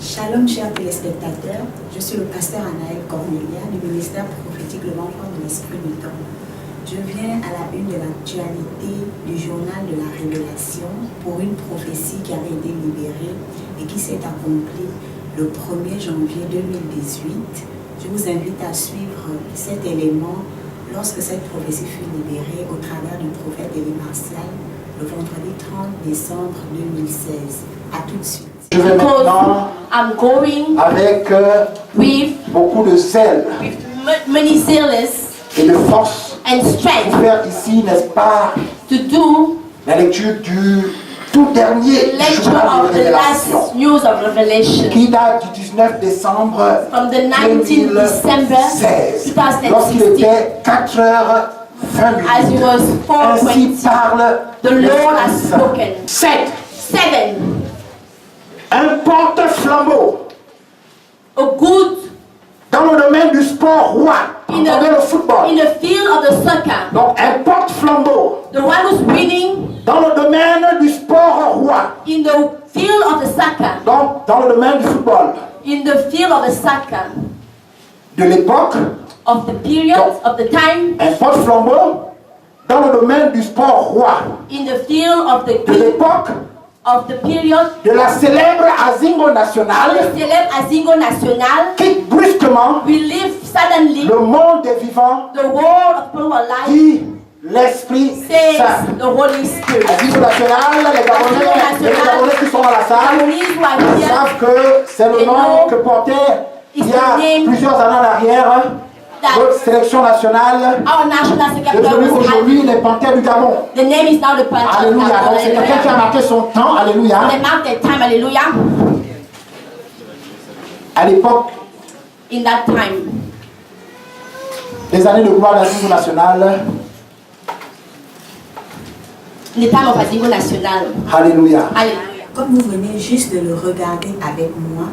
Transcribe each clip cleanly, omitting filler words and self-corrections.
Shalom chers téléspectateurs, je suis le pasteur Anaël Cornelia du ministère prophétique Le Vent de l'Esprit du Temps. Je viens à la une de l'actualité du journal de la Révélation pour une prophétie qui avait été libérée et qui s'est accomplie le 1er janvier 2018. Je vous invite à suivre cet élément lorsque cette prophétie fut libérée au travers du prophète Élie Martial le vendredi 30 décembre 2016. À tout de suite. Je vais maintenant avec beaucoup de zèle et de force pour faire ici, n'est-ce pas, la lecture du tout dernier journal de Révélation qui date du 19 décembre 2016 lorsqu'il était 4h20. Ainsi parle le Lord. 7. Un porte-flambeau dans le domaine du sport roi, dans le football. Donc un porte-flambeau dans le domaine du sport roi, donc dans le domaine du football. De l'époque, un porte-flambeau dans le domaine du sport roi. De l'époque, de la célèbre Azingo nationale, quitte brusquement le monde des vivants, dit l'Esprit Saint. Azingo nationale, les Gabonais qui sont dans la salle savent que c'est le nom que portait il y a plusieurs années en arrière votre sélection nationale devenue aujourd'hui les Panthères du Gabon. Alléluia. Donc c'est quelqu'un qui a marqué son temps. Alléluia. À l'époque, les années de gloire d'Azingo nationale. Alléluia. Comme vous venez juste de le regarder avec moi,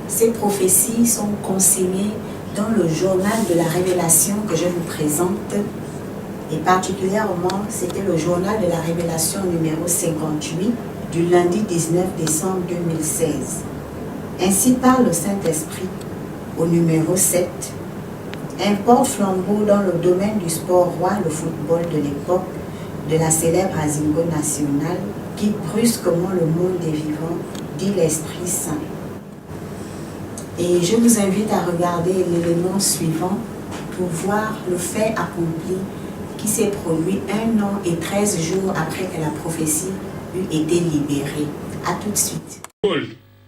ces prophéties sont consignées dans le journal de la Révélation que je vous présente, et particulièrement c'était le journal de la Révélation numéro 58 du lundi 19 décembre 2016. Ainsi parle le Saint-Esprit au numéro 7. Un porte-flambeau dans le domaine du sport roi, le football de l'époque de la célèbre Azingo nationale, qui brusquement le monde des vivants, dit l'Esprit Saint. Et je vous invite à regarder l'élément suivant pour voir le fait accompli qui s'est produit 1 an et 13 jours après que la prophétie eut été libérée. À tout de suite.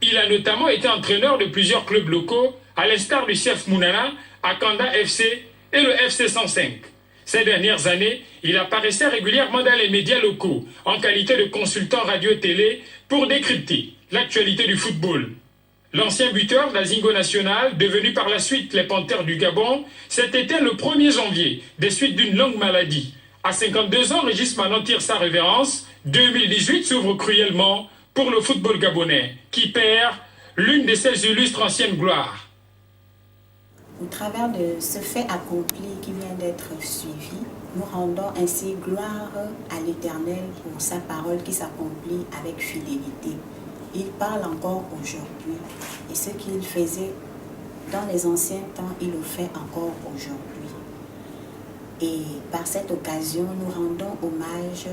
Il a notamment été entraîneur de plusieurs clubs locaux, à l'instar du CF Mounana, Akanda FC et le FC 105. Ces dernières années, il apparaissait régulièrement dans les médias locaux en qualité de consultant radio-télé pour décrypter l'actualité du football. L'ancien buteur d'Azingo national, devenu par la suite les Panthères du Gabon, s'est éteint le 1er janvier, des suites d'une longue maladie. À 52 ans, Régis Manon tire sa révérence. 2018 s'ouvre cruellement pour le football gabonais, qui perd l'une de ses illustres anciennes gloires. Au travers de ce fait accompli qui vient d'être suivi, nous rendons ainsi gloire à l'Éternel pour sa parole qui s'accomplit avec fidélité. Il parle encore aujourd'hui, et ce qu'il faisait dans les anciens temps, il le fait encore aujourd'hui. Et par cette occasion, nous rendons hommage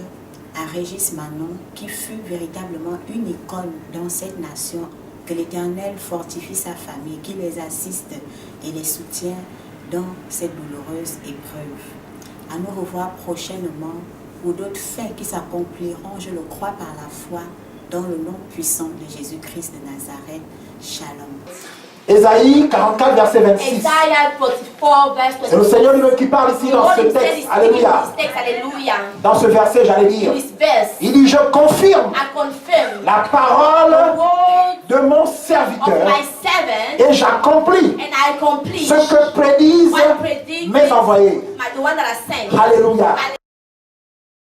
à Régis Manon, qui fut véritablement une icône dans cette nation. Que l'Éternel fortifie sa famille, qui les assiste et les soutient dans cette douloureuse épreuve. À nous revoir prochainement pour d'autres faits qui s'accompliront, je le crois par la foi, dans le nom puissant de Jésus-Christ de Nazareth. Shalom. Ésaïe 44, verset 26. C'est le Seigneur lui-même qui parle ici dans ce texte. Alléluia. Dans ce verset, j'allais dire. Il dit, je confirme la parole de mon serviteur et j'accomplis ce que prédisent mes envoyés. Alléluia.